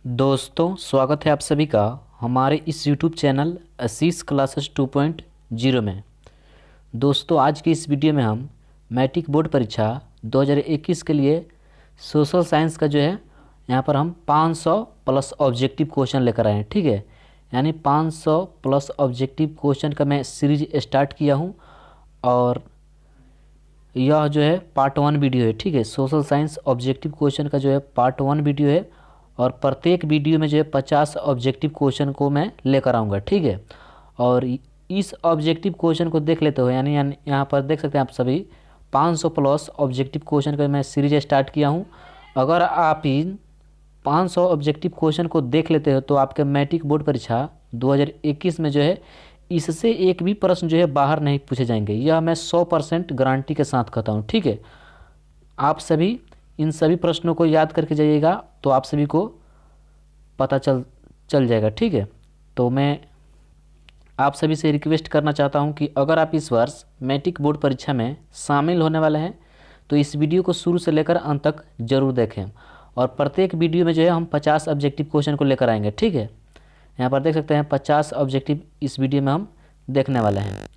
दोस्तों, स्वागत है आप सभी का हमारे इस YouTube चैनल आशीष क्लासेस 2.0 में। दोस्तों, आज की इस वीडियो में हम मैट्रिक बोर्ड परीक्षा 2021 के लिए सोशल साइंस का जो है यहाँ पर हम 500 प्लस ऑब्जेक्टिव क्वेश्चन लेकर आए हैं। ठीक है, यानी 500 प्लस ऑब्जेक्टिव क्वेश्चन का मैं सीरीज स्टार्ट किया हूँ और यह जो है पार्ट 1 वीडियो है। ठीक है, सोशल साइंस ऑब्जेक्टिव क्वेश्चन का जो है पार्ट 1 वीडियो है और प्रत्येक वीडियो में जो है 50 ऑब्जेक्टिव क्वेश्चन को मैं लेकर आऊँगा। ठीक है, और इस ऑब्जेक्टिव क्वेश्चन को देख लेते हो, यानी यहाँ पर देख सकते हैं आप सभी 500 प्लस ऑब्जेक्टिव क्वेश्चन का मैं सीरीज स्टार्ट किया हूँ। अगर आप इन 500 ऑब्जेक्टिव क्वेश्चन को देख लेते हो तो आपके मैट्रिक बोर्ड परीक्षा 2021 में जो है इससे एक भी प्रश्न जो है बाहर नहीं पूछे जाएंगे। यह मैं 100% गारंटी के साथ कहता हूँ। ठीक है, आप सभी इन सभी प्रश्नों को याद करके जाइएगा तो आप सभी को पता चल जाएगा। ठीक है, तो मैं आप सभी से रिक्वेस्ट करना चाहता हूं कि अगर आप इस वर्ष मैट्रिक बोर्ड परीक्षा में शामिल होने वाले हैं तो इस वीडियो को शुरू से लेकर अंत तक जरूर देखें और प्रत्येक वीडियो में जो है हम 50 ऑब्जेक्टिव क्वेश्चन को लेकर आएंगे। ठीक है, यहाँ पर देख सकते हैं 50 ऑब्जेक्टिव इस वीडियो में हम देखने वाले हैं।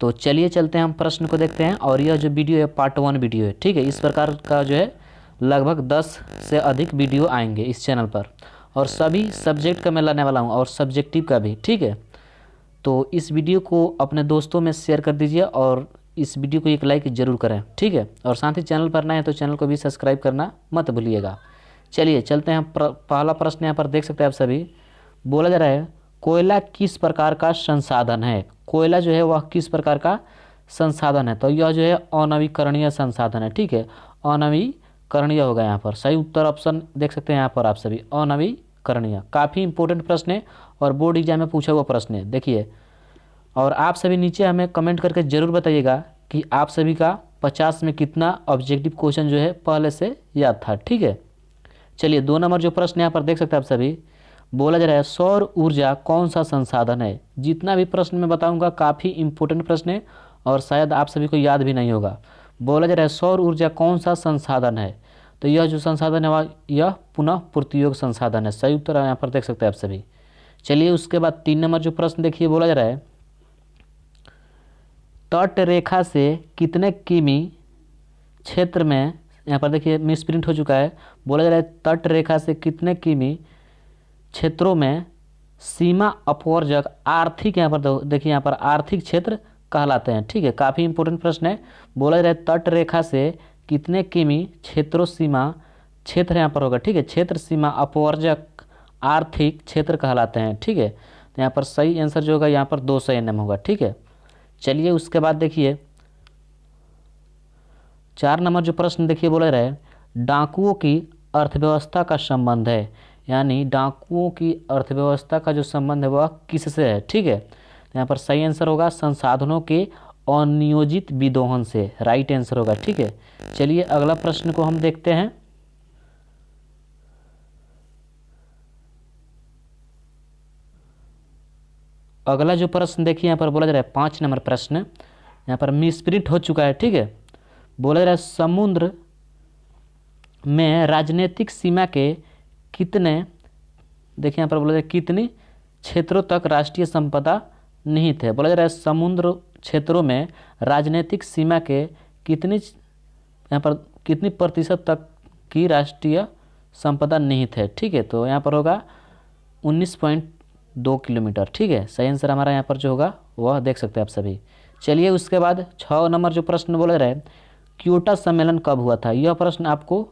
तो चलिए चलते हैं, हम प्रश्न को देखते हैं। और यह जो वीडियो है पार्ट 1 वीडियो है। ठीक है, इस प्रकार का जो है लगभग 10 से अधिक वीडियो आएंगे इस चैनल पर और सभी सब्जेक्ट का मैं लाने वाला हूँ और सब्जेक्टिव का भी। ठीक है, तो इस वीडियो को अपने दोस्तों में शेयर कर दीजिए और इस वीडियो को एक लाइक ज़रूर करें। ठीक है, और साथ ही चैनल पर नए हैं तो चैनल को भी सब्सक्राइब करना मत भूलिएगा। चलिए चलते हैं, पहला प्रश्न यहाँ पर देख सकते हैं आप सभी। बोला जा रहा है कोयला किस प्रकार का संसाधन है। कोयला जो है वह किस प्रकार का संसाधन है, तो यह जो है अनवीकरणीय संसाधन है। ठीक है, अनवीकरणीय होगा यहाँ पर। सही उत्तर ऑप्शन देख सकते हैं यहाँ पर आप सभी, अनवीकरणीय। काफ़ी इंपॉर्टेंट प्रश्न है और बोर्ड एग्जाम में पूछा हुआ प्रश्न है। देखिए, और आप सभी नीचे हमें कमेंट करके ज़रूर बताइएगा कि आप सभी का 50 में कितना ऑब्जेक्टिव क्वेश्चन जो है पहले से याद था। ठीक है, चलिए 2 नंबर जो प्रश्न यहाँ पर देख सकते हैं आप सभी। बोला जा रहा है सौर ऊर्जा कौन सा संसाधन है। जितना भी प्रश्न मैं बताऊंगा काफ़ी इंपॉर्टेंट प्रश्न है और शायद आप सभी को याद भी नहीं होगा। बोला जा रहा है सौर ऊर्जा कौन सा संसाधन है, तो यह जो संसाधन है वह यह पुनः पूर्तियोग संसाधन है। सही उत्तर यहाँ पर देख सकते हैं आप सभी। चलिए उसके बाद 3 नंबर जो प्रश्न देखिए, बोला जा रहा है तट रेखा से कितने किमी क्षेत्र में, यहाँ पर देखिए मिस प्रिंट हो चुका है। बोला जा रहा है तट रेखा से कितने किमी क्षेत्रों में सीमा अपवर्जक आर्थिक, यहाँ पर देखिए यहाँ पर आर्थिक क्षेत्र कहलाते हैं। ठीक है, काफ़ी इंपॉर्टेंट प्रश्न है। बोला जा रहा है तट रेखा से कितने किमी क्षेत्रों सीमा क्षेत्र यहाँ पर होगा। ठीक है, क्षेत्र सीमा अपवर्जक आर्थिक क्षेत्र कहलाते हैं। ठीक है, तो यहाँ पर सही आंसर जो होगा यहाँ पर 200 NM होगा। ठीक है, चलिए उसके बाद देखिए 4 नंबर जो प्रश्न देखिए, बोला जा रहा है डाकुओं की अर्थव्यवस्था का संबंध है, यानी डाकुओं की अर्थव्यवस्था का जो संबंध है वह किससे है। ठीक है, तो यहाँ पर सही आंसर होगा संसाधनों के अनियोजित विदोहन से, राइट आंसर होगा। ठीक है, चलिए अगला प्रश्न को हम देखते हैं। अगला जो प्रश्न देखिए यहाँ पर बोला जा रहा है 5 नंबर प्रश्न, यहाँ पर मिसप्रिंट हो चुका है। ठीक है, बोला जा रहा है समुद्र में राजनीतिक सीमा के कितने, देखिए यहाँ पर बोला जा रहा है कितनी क्षेत्रों तक राष्ट्रीय संपदा निहित है। बोला जा रहा है समुद्र क्षेत्रों में राजनीतिक सीमा के कितनी, यहाँ पर कितनी प्रतिशत तक की राष्ट्रीय संपदा निहित है। ठीक है, तो यहाँ पर होगा 19.2 किलोमीटर। ठीक है, सही आंसर हमारा यहाँ पर जो होगा वह देख सकते हैं आप सभी। चलिए उसके बाद 6 नंबर जो प्रश्न बोला जा रहा है क्योटो सम्मेलन कब हुआ था। यह प्रश्न आपको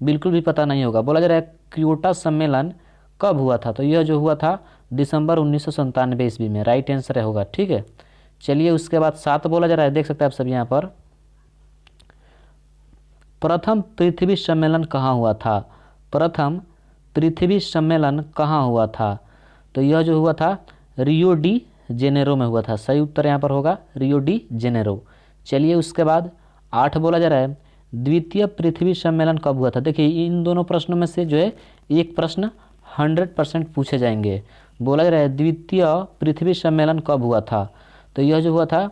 बिल्कुल भी पता नहीं होगा। बोला जा रहा है क्योटो सम्मेलन कब हुआ था, तो यह जो हुआ था दिसंबर 1997 ईस्वी में, राइट आंसर होगा। ठीक है, चलिए उसके बाद 7 बोला जा रहा है, देख सकते हैं आप सभी यहाँ पर प्रथम पृथ्वी सम्मेलन कहाँ हुआ था। प्रथम पृथ्वी सम्मेलन कहाँ हुआ था, तो यह जो हुआ था रियो डी जेनेरो में हुआ था। सही उत्तर यहाँ पर होगा रियो डी जेनेरो। चलिए उसके बाद 8 बोला जा रहा है द्वितीय पृथ्वी सम्मेलन कब हुआ था। देखिए इन दोनों प्रश्नों में से जो है एक प्रश्न 100% पूछे जाएंगे। बोला जा रहा है द्वितीय पृथ्वी सम्मेलन कब हुआ था, तो यह जो हुआ था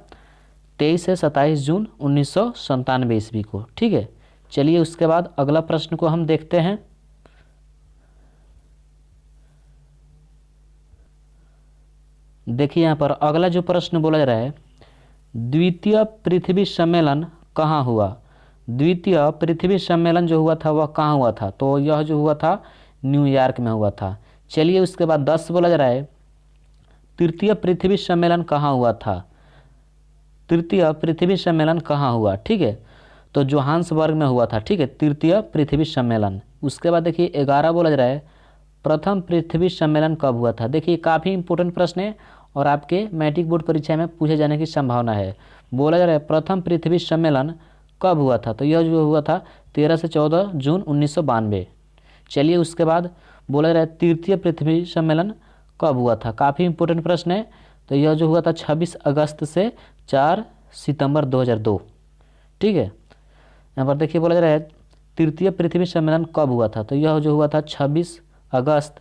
23 से 27 जून 1997 ईस्वी को। ठीक है, चलिए उसके बाद अगला प्रश्न को हम देखते हैं। देखिए यहाँ पर अगला जो प्रश्न बोला जा रहा है, द्वितीय पृथ्वी सम्मेलन कहाँ हुआ। द्वितीय पृथ्वी सम्मेलन जो हुआ था वह कहाँ हुआ था, तो यह जो हुआ था न्यूयॉर्क में हुआ था। चलिए उसके बाद 10 बोला जा रहा है, तृतीय पृथ्वी सम्मेलन कहाँ हुआ था। तृतीय पृथ्वी सम्मेलन कहाँ हुआ, ठीक है, तो जोहान्सबर्ग में हुआ था, ठीक है, तृतीय पृथ्वी सम्मेलन। उसके बाद देखिए 11 बोला जा रहा है, प्रथम पृथ्वी सम्मेलन कब हुआ था। देखिए काफ़ी इंपॉर्टेंट प्रश्न है और आपके मैट्रिक बोर्ड परीक्षा में पूछे जाने की संभावना है। बोला जा रहा है प्रथम पृथ्वी सम्मेलन कब हुआ था, तो यह जो हुआ था 13 से 14 जून 1992। चलिए उसके बाद बोला जा रहा है तृतीय पृथ्वी सम्मेलन कब हुआ था, काफ़ी इंपॉर्टेंट प्रश्न है, तो यह जो हुआ था 26 अगस्त से 4 सितंबर 2002, ठीक है। यहाँ पर देखिए बोला जा रहा है तृतीय पृथ्वी सम्मेलन कब हुआ था, तो यह जो हुआ था 26 अगस्त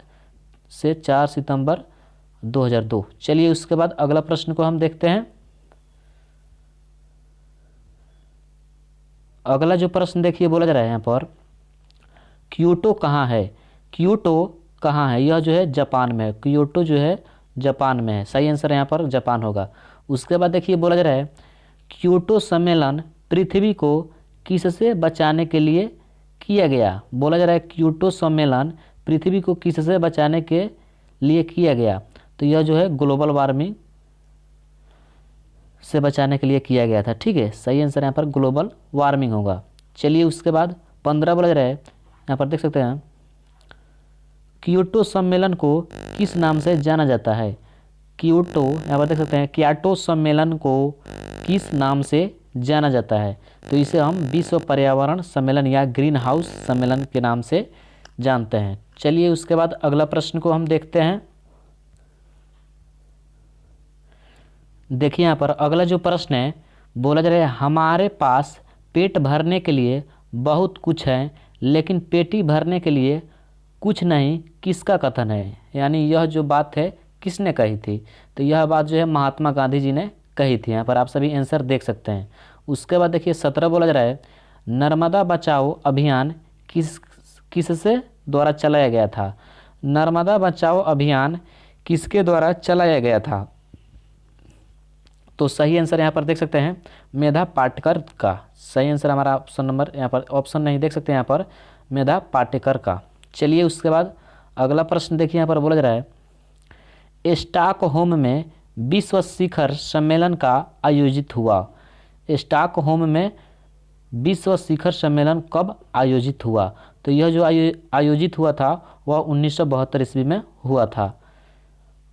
से 4 सितंबर 2002। चलिए उसके बाद अगला प्रश्न को हम देखते हैं। अगला जो प्रश्न देखिए बोला जा रहा है यहाँ पर, क्योटो कहाँ है। क्योटो कहाँ है, यह जो है जापान में है। क्योटो जो है जापान में है, सही आंसर यहाँ पर जापान होगा। उसके बाद देखिए बोला जा रहा है क्योटो सम्मेलन पृथ्वी को किससे बचाने के लिए किया गया। बोला जा रहा है क्योटो सम्मेलन पृथ्वी को किससे बचाने के लिए किया गया, तो यह जो है ग्लोबल वार्मिंग से बचाने के लिए किया गया था, ठीक है, सही आंसर यहाँ पर ग्लोबल वार्मिंग होगा। चलिए उसके बाद 15 बोला जा रहा है, यहाँ पर देख सकते हैं क्योटो सम्मेलन को किस नाम से जाना जाता है। क्योटो, यहाँ पर देख सकते हैं क्योटो सम्मेलन को किस नाम से जाना जाता है, तो इसे हम विश्व पर्यावरण सम्मेलन या ग्रीन हाउस सम्मेलन के नाम से जानते हैं। चलिए उसके बाद अगला प्रश्न को हम देखते हैं। देखिए यहाँ पर अगला जो प्रश्न है बोला जा रहा है हमारे पास पेट भरने के लिए बहुत कुछ है लेकिन पेटी भरने के लिए कुछ नहीं, किसका कथन है। यानी यह जो बात है किसने कही थी, तो यह बात जो है महात्मा गांधी जी ने कही थी। यहाँ पर आप सभी आंसर देख सकते हैं। उसके बाद देखिए 17 बोला जा रहा है नर्मदा बचाओ अभियान किससे द्वारा चलाया गया था। नर्मदा बचाओ अभियान किसके द्वारा चलाया गया था, तो सही आंसर यहाँ पर देख सकते हैं मेधा पाटकर का। सही आंसर हमारा ऑप्शन नंबर, यहाँ पर ऑप्शन नहीं देख सकते, यहाँ पर मेधा पाटेकर का। चलिए उसके बाद अगला प्रश्न देखिए, यहाँ पर बोला जा रहा है स्टॉकहोम में विश्व शिखर सम्मेलन का आयोजित हुआ। स्टॉकहोम में विश्व शिखर सम्मेलन कब आयोजित हुआ, तो यह जो आयोजित हुआ था वह 1972 ईस्वी में हुआ था।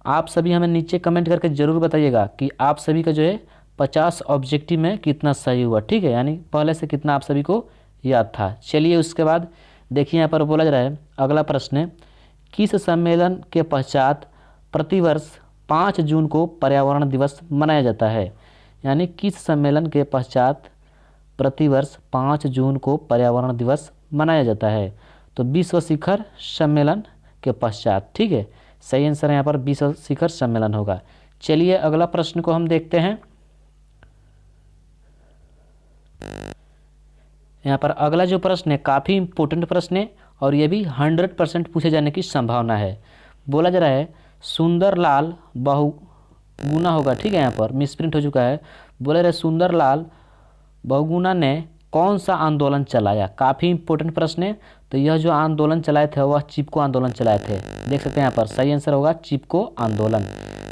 आप सभी हमें नीचे कमेंट करके ज़रूर बताइएगा कि आप सभी का जो है 50 ऑब्जेक्टिव में कितना सही हुआ, ठीक है, यानी पहले से कितना आप सभी को याद था। चलिए उसके बाद देखिए यहाँ पर बोला जा रहा है अगला प्रश्न, किस सम्मेलन के पश्चात प्रतिवर्ष 5 जून को पर्यावरण दिवस मनाया जाता है। यानी किस सम्मेलन के पश्चात प्रतिवर्ष 5 जून को पर्यावरण दिवस मनाया जाता है, तो विश्व शिखर सम्मेलन के पश्चात, ठीक है, सही आंसर यहाँ पर विश्व शिखर सम्मेलन होगा। चलिए अगला प्रश्न को हम देखते हैं। यहाँ पर अगला जो प्रश्न है काफ़ी इंपॉर्टेंट प्रश्न है और ये भी 100% पूछे जाने की संभावना है। बोला जा रहा है सुंदरलाल बहुगुणा होगा, ठीक है, यहाँ पर मिसप्रिंट हो चुका है। बोला जा रहा है सुंदरलाल बहुगुणा ने कौन सा आंदोलन चलाया। काफ़ी इंपॉर्टेंट प्रश्न है, तो यह जो आंदोलन चलाए थे वह चिपको आंदोलन चलाए थे। देख सकते हैं यहाँ पर सही आंसर होगा चिपको आंदोलन।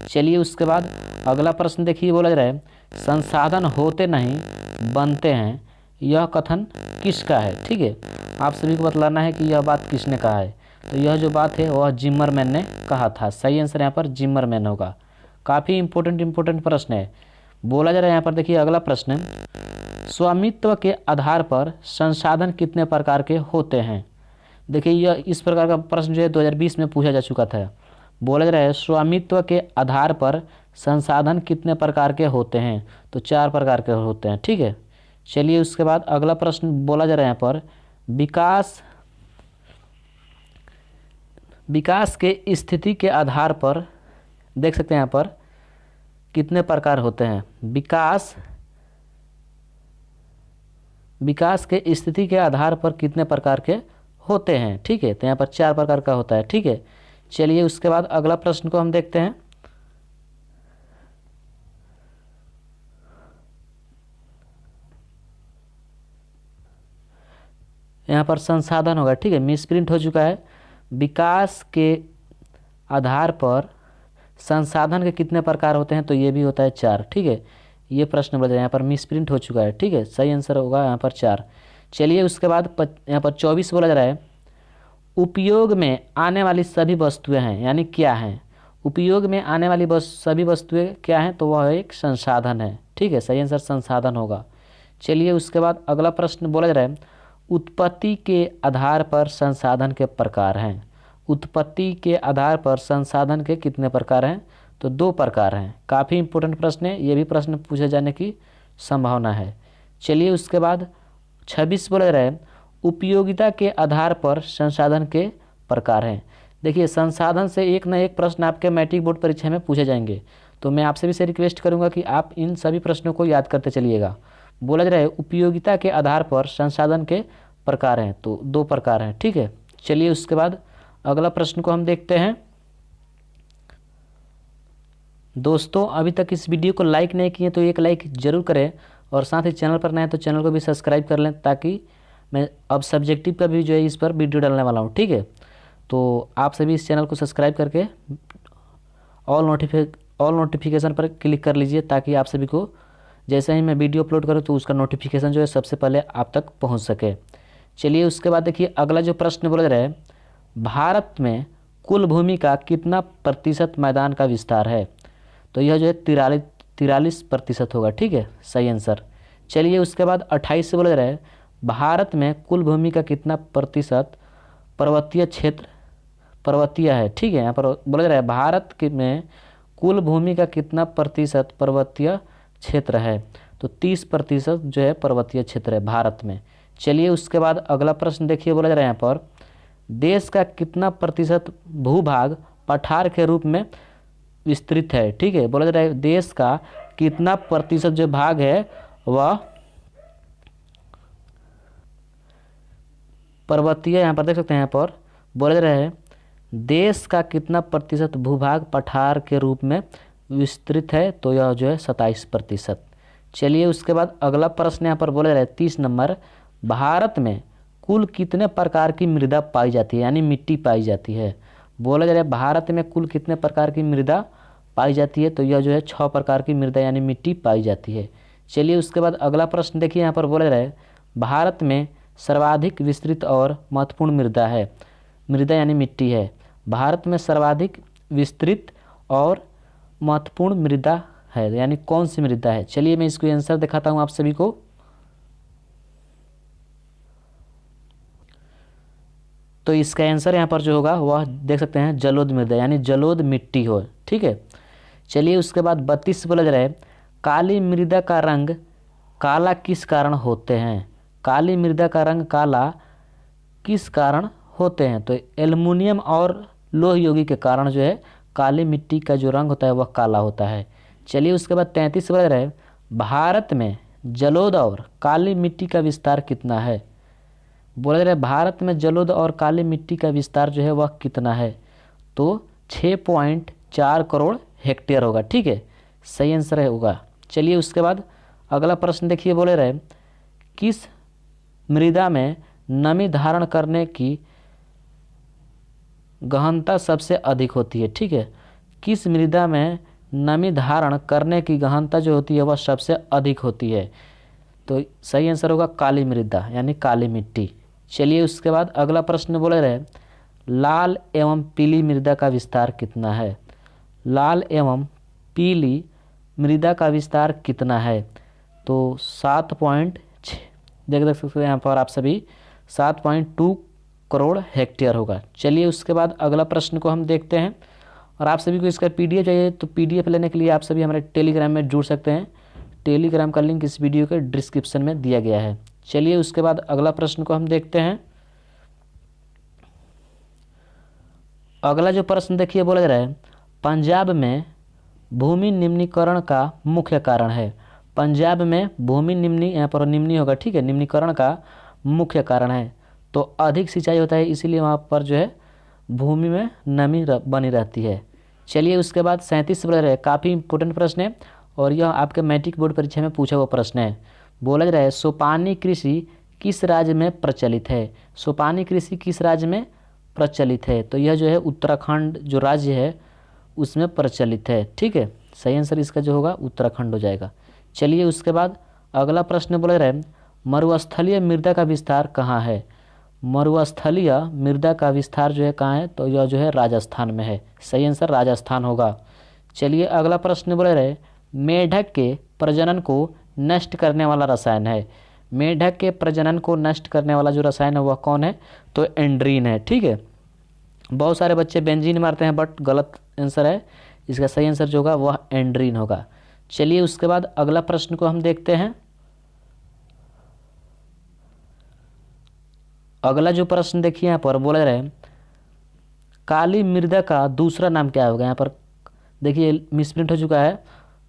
चलिए उसके बाद अगला प्रश्न देखिए, बोला जा रहा है संसाधन होते नहीं बनते हैं, यह कथन किसका है, ठीक है, आप सभी को बतलाना है कि यह बात किसने कहा है, तो यह जो बात है वह जिम्मरमैन ने कहा था। सही आंसर यहाँ पर जिम्मरमैन होगा। काफ़ी इंपॉर्टेंट प्रश्न है। बोला जा रहा है यहाँ पर देखिए अगला प्रश्न, स्वामित्व के आधार पर संसाधन कितने प्रकार के होते हैं। देखिए यह इस प्रकार का प्रश्न जो है 2020 में पूछा जा चुका था। बोला जा रहा है स्वामित्व के आधार पर संसाधन कितने प्रकार के होते हैं, तो 4 प्रकार के होते हैं, ठीक है। चलिए उसके बाद अगला प्रश्न बोला जा रहा है यहाँ पर विकास के स्थिति के आधार पर देख सकते हैं यहाँ पर कितने प्रकार होते हैं। विकास के स्थिति के आधार पर कितने प्रकार के होते हैं, ठीक है, तो यहाँ पर 4 प्रकार का होता है, ठीक है। चलिए उसके बाद अगला प्रश्न को हम देखते हैं। यहाँ पर संसाधन होगा, ठीक है, मिस प्रिंट हो चुका है। विकास के आधार पर संसाधन के कितने प्रकार होते हैं, तो ये भी होता है 4, ठीक है। ये प्रश्न बोला जाए, यहाँ पर मिस प्रिंट हो चुका है, ठीक है, सही आंसर होगा यहाँ पर 4। चलिए उसके बाद यहाँ पर 24 बोला जा रहा है, उपयोग में आने वाली सभी वस्तुएं हैं, यानी क्या हैं, उपयोग में आने वाली सभी वस्तुएं क्या हैं, तो वह एक संसाधन है, ठीक है, सही आंसर संसाधन होगा। चलिए उसके बाद अगला प्रश्न बोला जा रहा है, उत्पत्ति के आधार पर संसाधन के प्रकार हैं। उत्पत्ति के आधार पर संसाधन के कितने प्रकार हैं, तो 2 प्रकार हैं। काफ़ी इंपॉर्टेंट प्रश्न है, ये भी प्रश्न पूछे जाने की संभावना है। चलिए उसके बाद 26 बोला जा रहा है, उपयोगिता के आधार पर संसाधन के प्रकार हैं। देखिए संसाधन से एक न एक प्रश्न आपके मैट्रिक बोर्ड परीक्षा में पूछे जाएंगे, तो मैं आपसे भी से रिक्वेस्ट करूंगा कि आप इन सभी प्रश्नों को याद करते चलिएगा। बोला जा रहा है उपयोगिता के आधार पर संसाधन के प्रकार हैं, तो 2 प्रकार हैं, ठीक है। चलिए उसके बाद अगला प्रश्न को हम देखते हैं। दोस्तों अभी तक इस वीडियो को लाइक नहीं किए तो एक लाइक जरूर करें, और साथ ही चैनल पर नए तो चैनल को भी सब्सक्राइब कर लें, ताकि मैं अब सब्जेक्टिव का भी जो है इस पर वीडियो डालने वाला हूँ, ठीक है। तो आप सभी इस चैनल को सब्सक्राइब करके ऑल नोटिफिकेशन पर क्लिक कर लीजिए, ताकि आप सभी को जैसे ही मैं वीडियो अपलोड करूँ तो उसका नोटिफिकेशन जो है सबसे पहले आप तक पहुँच सके। चलिए उसके बाद देखिए अगला जो प्रश्न बोला जा रहा है, भारत में कुल भूमि का कितना प्रतिशत मैदान का विस्तार है, तो यह जो है 43% होगा, ठीक है, सही आंसर। चलिए उसके बाद 28 से बोला जा रहा है, भारत में कुल भूमि का कितना प्रतिशत पर्वतीय क्षेत्र पर्वतीय है, ठीक है। यहाँ पर बोला जा रहा है भारत में कुल भूमि का कितना प्रतिशत पर्वतीय क्षेत्र है, तो 30% जो है पर्वतीय क्षेत्र है भारत में। चलिए उसके बाद अगला प्रश्न देखिए, बोला जा रहा है यहाँ पर, देश का कितना प्रतिशत भूभाग पठार के रूप में विस्तृत है, ठीक है। बोला जा रहा है देश का कितना प्रतिशत जो भाग है वह पर्वतीय, यहाँ पर देख सकते हैं, यहाँ पर बोला जा रहा है देश का कितना प्रतिशत भूभाग पठार के रूप में विस्तृत है, तो यह जो है 27%। चलिए उसके बाद अगला प्रश्न यहाँ पर बोला जा रहा है 30 नंबर, भारत में कुल कितने प्रकार की मृदा पाई जाती है, यानी मिट्टी पाई जाती है। बोला जा रहा है भारत में कुल कितने प्रकार की मृदा पाई जाती है, तो यह जो है 6 प्रकार की मृदा यानी मिट्टी पाई जाती है। चलिए उसके बाद अगला प्रश्न देखिए, यहाँ पर बोला जा रहा है भारत में सर्वाधिक विस्तृत और महत्वपूर्ण मृदा यानी मिट्टी है। भारत में सर्वाधिक विस्तृत और महत्वपूर्ण मृदा है, यानी कौन सी मृदा है। चलिए मैं इसको आंसर दिखाता हूँ आप सभी को। तो इसका आंसर यहाँ पर जो होगा वह देख सकते हैं जलोढ़ मृदा, यानी जलोढ़ मिट्टी हो, ठीक है। चलिए उसके बाद 32 बोला जा रहा है, काली मृदा का रंग काला किस कारण होते हैं। काली मृदा का रंग काला किस कारण होते हैं, तो एल्युमिनियम और लोह यौगिक के कारण जो है काली मिट्टी का जो रंग होता है वह काला होता है। चलिए उसके बाद 33 बोला जा रहा है, भारत में जलोढ़ और काली मिट्टी का विस्तार कितना है। बोला जा रहा है भारत में जलोढ़ और काली मिट्टी का विस्तार जो है वह कितना है, तो 6.4 करोड़ हेक्टेयर होगा, ठीक है, सही आंसर है होगा। चलिए उसके बाद अगला प्रश्न देखिए, बोले रहे किस मृदा में नमी धारण करने की गहनता सबसे अधिक होती है, ठीक है। किस मृदा में नमी धारण करने की गहनता जो होती है वह सबसे अधिक होती है, तो सही आंसर होगा काली मृदा यानी काली मिट्टी। चलिए उसके बाद अगला प्रश्न बोले रहे, लाल एवं पीली मृदा का विस्तार कितना है। लाल एवं पीली मृदा का विस्तार कितना है, तो 7.6 देख सकते हैं यहाँ पर आप सभी 7.2 करोड़ हेक्टेयर होगा। चलिए उसके बाद अगला प्रश्न को हम देखते हैं, और आप सभी को इसका पीडीएफ चाहिए तो पीडीएफ लेने के लिए आप सभी हमारे टेलीग्राम में जुड़ सकते हैं। टेलीग्राम का लिंक इस वीडियो के डिस्क्रिप्शन में दिया गया है। चलिए उसके बाद अगला प्रश्न को हम देखते हैं। अगला जो प्रश्न देखिए, बोला जा रहा है पंजाब में भूमि निम्नीकरण का मुख्य कारण है। पंजाब में भूमि यहाँ पर निम्नी होगा, ठीक है, निम्नीकरण का मुख्य कारण है, तो अधिक सिंचाई होता है, इसीलिए वहाँ पर जो है भूमि में नमी बनी रहती है। चलिए उसके बाद 37 बोला जा रहा है, काफ़ी इंपॉर्टेंट प्रश्न है और यह आपके मैट्रिक बोर्ड परीक्षा में पूछा हुआ प्रश्न है। बोला जा रहा है सोपानी कृषि किस राज्य में प्रचलित है? सोपानी कृषि किस राज्य में प्रचलित है? तो यह जो है उत्तराखंड जो राज्य है उसमें प्रचलित है। ठीक है, सही आंसर इसका जो होगा उत्तराखंड हो जाएगा। चलिए उसके बाद अगला प्रश्न बोल रहे हैं मरुस्थलीय मृदा का विस्तार कहाँ है? मरुस्थलीय मृदा का विस्तार जो है कहाँ है? तो यह जो है राजस्थान में है। सही आंसर राजस्थान होगा। चलिए अगला प्रश्न बोल रहे मेढक के प्रजनन को नष्ट करने वाला रसायन है। मेढक के प्रजनन को नष्ट करने वाला जो रसायन है वह कौन है? तो एंड्रीन है। ठीक है, बहुत सारे बच्चे बेंजीन मारते हैं बट गलत आंसर है। इसका सही आंसर जो होगा वह एंड्रीन होगा। चलिए उसके बाद अगला प्रश्न को हम देखते हैं। अगला जो प्रश्न देखिए यहाँ पर बोल रहे काली मृदा का दूसरा नाम क्या होगा? यहाँ पर देखिए मिसप्रिंट हो चुका है,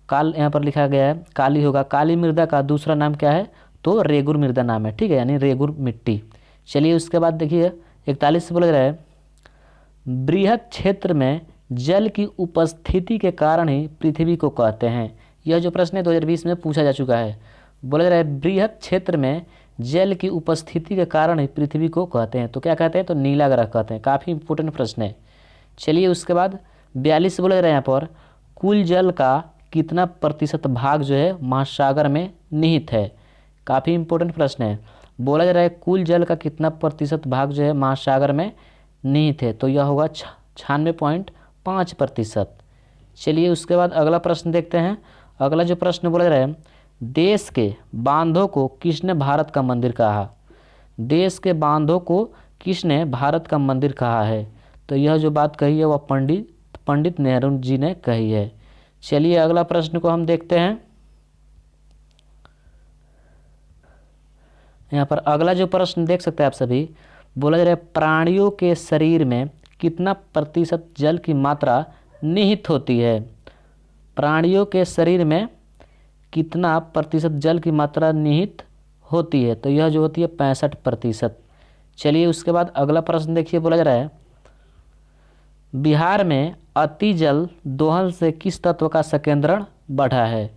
यहाँ पर लिखा गया है काली होगा। काली मृदा का दूसरा नाम क्या है? तो रेगुर मृदा नाम है। ठीक है, यानी रेगुर मिट्टी। चलिए उसके बाद देखिए 41 बोल रहा है बृहत क्षेत्र में जल की उपस्थिति के कारण ही पृथ्वी को कहते हैं। यह जो प्रश्न है 2020 में पूछा जा चुका है। बोला जा रहा है बृहत क्षेत्र में जल की उपस्थिति के कारण ही पृथ्वी को कहते हैं। तो क्या कहते हैं? तो नीला ग्रह कहते हैं। काफ़ी इंपॉर्टेंट प्रश्न है। चलिए उसके बाद 42 बोला जा रहा है यहाँ पर कुल जल का कितना प्रतिशत भाग जो है महासागर में निहित है? काफ़ी इंपॉर्टेंट प्रश्न है। बोला जा रहा है कुल जल का कितना प्रतिशत भाग जो है महासागर में निहित है? तो यह होगा 96.5%। चलिए उसके बाद अगला प्रश्न देखते हैं। अगला जो प्रश्न बोला जा रहा है देश के बांधों को किसने भारत का मंदिर कहा? देश के बांधों को किसने भारत का मंदिर कहा है? तो यह जो बात कही है वह पंडित नेहरू जी ने कही है। चलिए अगला प्रश्न को हम देखते हैं। यहाँ पर अगला जो प्रश्न देख सकते हैं आप सभी, बोला जा रहा है प्राणियों के शरीर में कितना प्रतिशत जल की मात्रा निहित होती है? प्राणियों के शरीर में कितना प्रतिशत जल की मात्रा निहित होती है? तो यह जो होती है 65%। चलिए उसके बाद अगला प्रश्न देखिए, बोला जा रहा है बिहार में अति जल दोहन से किस तत्व का संकेंद्रण बढ़ा है?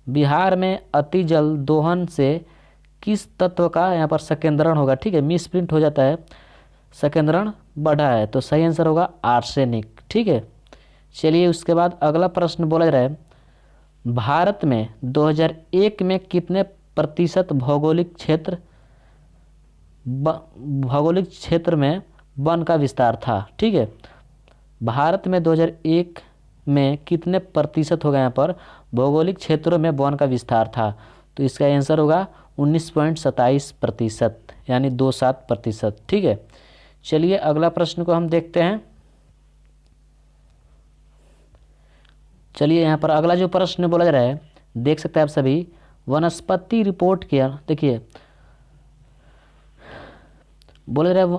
बिहार में अति जल दोहन से किस तत्व का यहाँ पर संकेंद्रण होगा? ठीक है, मिसप्रिंट हो जाता है, संकेंद्रण बढ़ा है। तो सही आंसर होगा आर्सेनिक। ठीक है, चलिए उसके बाद अगला प्रश्न बोला जा रहा है भारत में 2001 में कितने प्रतिशत भौगोलिक क्षेत्र में वन का विस्तार था? ठीक है, भारत में 2001 में कितने प्रतिशत होगा यहाँ पर भौगोलिक क्षेत्रों में वन का विस्तार था? तो इसका आंसर होगा 19.27%, यानी 27%। ठीक है, चलिए अगला प्रश्न को हम देखते हैं। चलिए यहाँ पर अगला जो प्रश्न बोला जा रहा है देख सकते हैं आप सभी वनस्पति रिपोर्ट के, देखिए बोला जा रहा है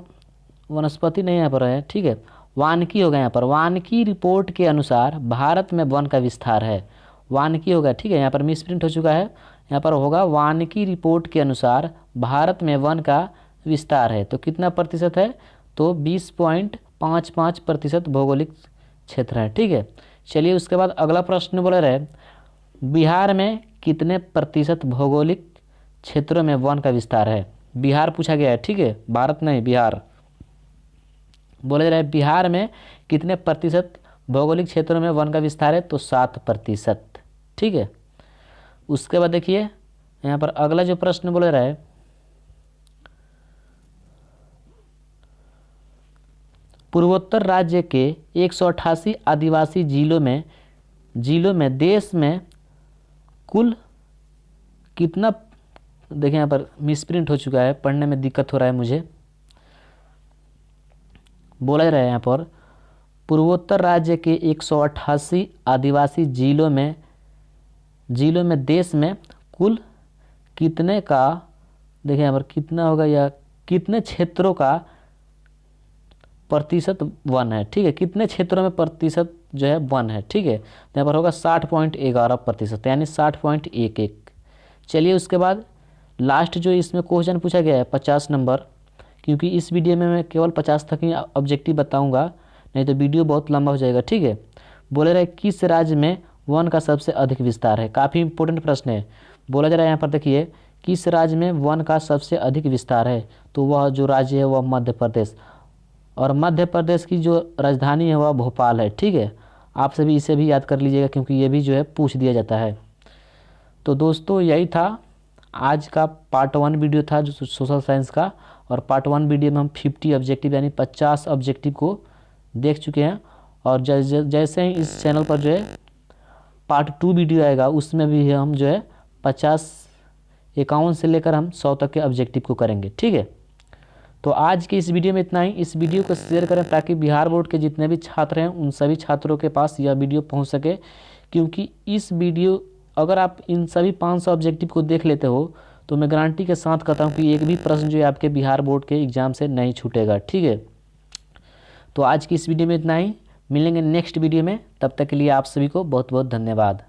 वनस्पति नहीं यहाँ पर है। ठीक है, वानिकी होगा यहाँ पर। वानिकी रिपोर्ट के अनुसार भारत में वन का विस्तार है। वानिकी होगा। ठीक है, यहाँ पर मिसप्रिंट हो चुका है, यहाँ पर होगा वानिकी रिपोर्ट के अनुसार भारत में वन का विस्तार है। तो कितना प्रतिशत है? तो 20.55% भौगोलिक क्षेत्र है। ठीक है, चलिए उसके बाद अगला प्रश्न बोला रहा है बिहार में कितने प्रतिशत भौगोलिक क्षेत्रों में वन का विस्तार है? बिहार पूछा गया है। ठीक है, भारत नहीं, बिहार। बोला जा रहा है बिहार में कितने प्रतिशत भौगोलिक क्षेत्रों में वन का विस्तार है? तो 7%। ठीक है, उसके बाद देखिए यहाँ पर अगला जो प्रश्न बोला रहा है पूर्वोत्तर राज्य के 188 आदिवासी जिलों में देश में कुल कितना, देखिए यहाँ पर मिसप्रिंट हो चुका है, पढ़ने में दिक्कत हो रहा है मुझे। बोला जा रहा है यहाँ पर पूर्वोत्तर राज्य के 188 आदिवासी जिलों में देश में कुल कितने का, देखिए यहाँ पर कितना होगा या कितने क्षेत्रों का प्रतिशत वन है? ठीक है, कितने क्षेत्रों में प्रतिशत जो है वन है? ठीक है, यहाँ पर होगा 60.11%, यानी 60.11। चलिए उसके बाद लास्ट जो इसमें क्वेश्चन पूछा गया है 50 नंबर, क्योंकि इस वीडियो में मैं केवल 50 तक ही ऑब्जेक्टिव बताऊंगा, नहीं तो वीडियो बहुत लंबा हो जाएगा। ठीक है, बोले रहे किस राज्य में वन का सबसे अधिक विस्तार है? काफ़ी इंपॉर्टेंट प्रश्न है। बोला जा रहा है यहाँ पर देखिए किस राज्य में वन का सबसे अधिक विस्तार है? तो वह जो राज्य है वह मध्य प्रदेश, और मध्य प्रदेश की जो राजधानी है वह भोपाल है। ठीक है, आप सभी इसे भी याद कर लीजिएगा क्योंकि ये भी जो है पूछ दिया जाता है। तो दोस्तों यही था आज का पार्ट 1 वीडियो था जो सोशल साइंस का, और पार्ट 1 वीडियो में हम 50 ऑब्जेक्टिव यानी 50 ऑब्जेक्टिव को देख चुके हैं। और जैसे ही इस चैनल पर जो है पार्ट 2 वीडियो आएगा उसमें भी हम जो है 51 से लेकर हम 100 तक के ऑब्जेक्टिव को करेंगे। ठीक है, तो आज की इस वीडियो में इतना ही। इस वीडियो को शेयर करें ताकि बिहार बोर्ड के जितने भी छात्र हैं उन सभी छात्रों के पास यह वीडियो पहुंच सके, क्योंकि इस वीडियो अगर आप इन सभी 500 ऑब्जेक्टिव को देख लेते हो तो मैं गारंटी के साथ कहता हूं कि एक भी प्रश्न जो है आपके बिहार बोर्ड के एग्ज़ाम से नहीं छूटेगा। ठीक है, तो आज की इस वीडियो में इतना ही। मिलेंगे नेक्स्ट वीडियो में, तब तक के लिए आप सभी को बहुत बहुत धन्यवाद।